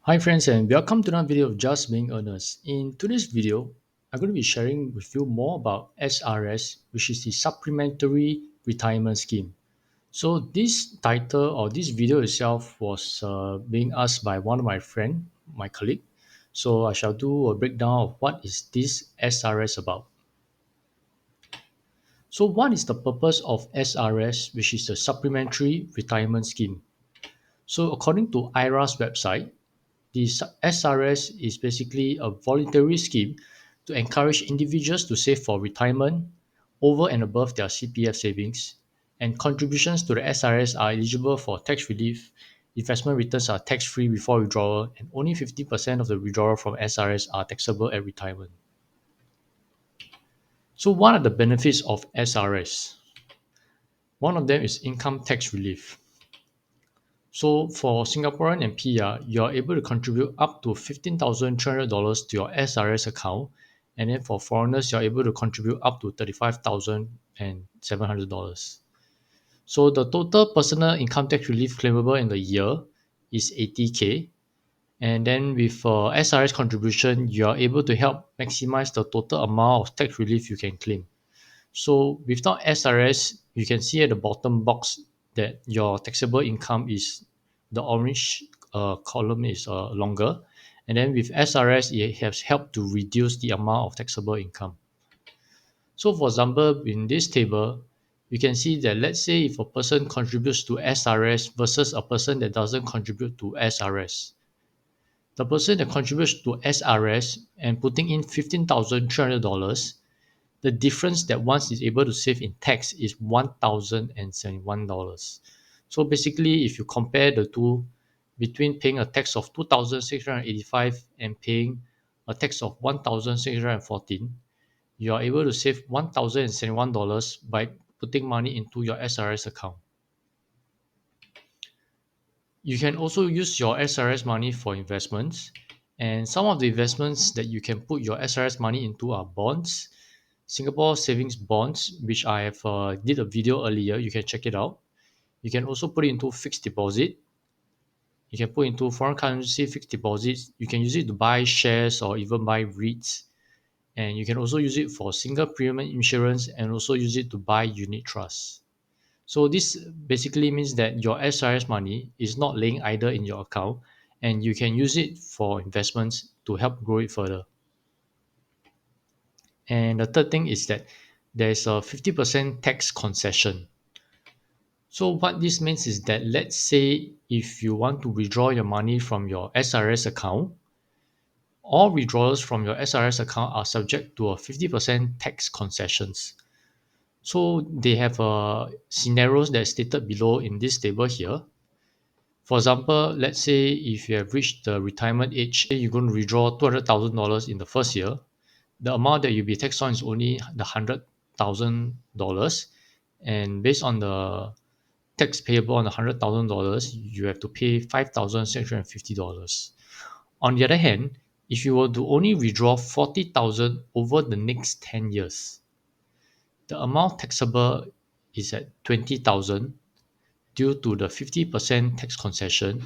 Hi friends and welcome to another video of Just Being Earnest. In today's video, I'm going to be sharing with you more about SRS, which is the Supplementary Retirement Scheme. So this title or this video itself was being asked by one of my friend, my colleague. So I shall do a breakdown of what is this SRS about. So what is the purpose of SRS, which is the Supplementary Retirement Scheme? So according to IRA's website, the SRS is basically a voluntary scheme to encourage individuals to save for retirement over and above their CPF savings, and contributions to the SRS are eligible for tax relief. Investment returns are tax free before withdrawal, and only 50% of the withdrawal from SRS are taxable at retirement. So, what are the benefits of SRS? One of them is income tax relief. So for Singaporean and PR, you are able to contribute up to $15,300 to your SRS account. And then for foreigners, you're able to contribute up to $35,700. So the total personal income tax relief claimable in the year is 80K. And then with SRS contribution, you are able to help maximize the total amount of tax relief you can claim. So without SRS, you can see at the bottom box that your taxable income is the orange column is longer. And then with SRS, it has helped to reduce the amount of taxable income. So for example, in this table, you can see that let's say if a person contributes to SRS versus a person that doesn't contribute to SRS. The person that contributes to SRS and putting in $15,300, the difference that one is able to save in tax is $1,071. So basically, if you compare the two, between paying a tax of 2,685 and paying a tax of 1,614, you are able to save $1,071 by putting money into your SRS account. You can also use your SRS money for investments, and some of the investments that you can put your SRS money into are bonds, Singapore savings bonds, which I have did a video earlier. You can check it out. You can also put it into fixed deposit. You can put into foreign currency fixed deposits. You can use it to buy shares or even buy REITs. And you can also use it for single premium insurance and also use it to buy unit trusts. So this basically means that your SRS money is not laying idle in your account, and you can use it for investments to help grow it further. And the third thing is that there's a 50% tax concession. So what this means is that let's say if you want to withdraw your money from your SRS account, all withdrawals from your SRS account are subject to a 50% tax concessions. So they have scenarios that are stated below in this table here. For example, let's say if you have reached the retirement age, you're going to withdraw $200,000 in the first year. The amount that you'll be taxed on is only the $100,000, and based on the tax payable on the $100,000, you have to pay $5,650. On the other hand, if you were to only withdraw 40,000 over the next 10 years, the amount taxable is at 20,000 due to the 50% tax concession,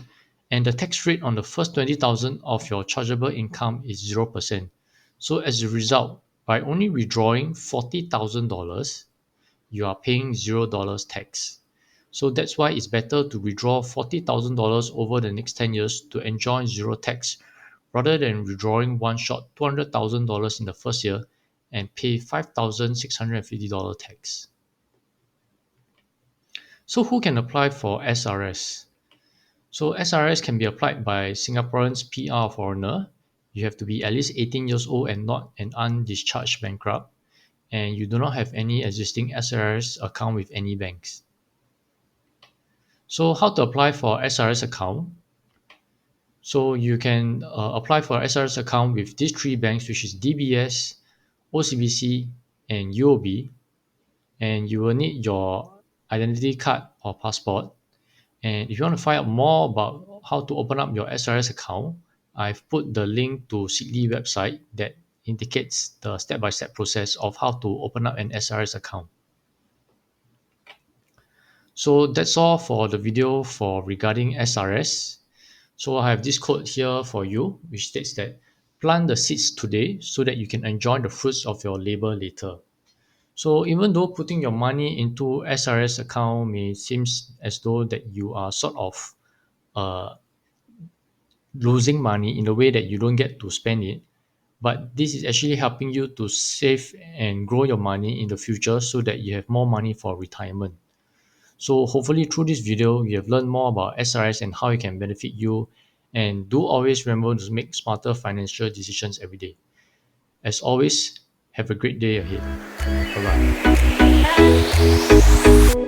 and the tax rate on the first 20,000 of your chargeable income is 0%. So as a result, by only withdrawing $40,000, you are paying $0 tax. So that's why it's better to withdraw $40,000 over the next 10 years to enjoy zero tax rather than withdrawing one shot $200,000 in the first year and pay $5,650 tax. So who can apply for SRS? So SRS can be applied by Singaporeans, PR, foreigner. You have to be at least 18 years old and not an undischarged bankrupt, and you do not have any existing SRS account with any banks. So how to apply for SRS account? So you can apply for SRS account with these three banks, which is DBS, OCBC, and UOB, and you will need your identity card or passport. And if you want to find out more about how to open up your SRS account, I've put the link to Seedly website that indicates the step-by-step process of how to open up an SRS account. So that's all for the video for regarding SRS. So I have this quote here for you, which states that plant the seeds today so that you can enjoy the fruits of your labor later. So even though putting your money into SRS account may seem as though that you are sort of uh, losing money in a way that you don't get to spend it, but this is actually helping you to save and grow your money in the future so that you have more money for retirement. So hopefully through this video, you have learned more about SRS and how it can benefit you. And do always remember to make smarter financial decisions every day. As always, have a great day ahead. Bye bye.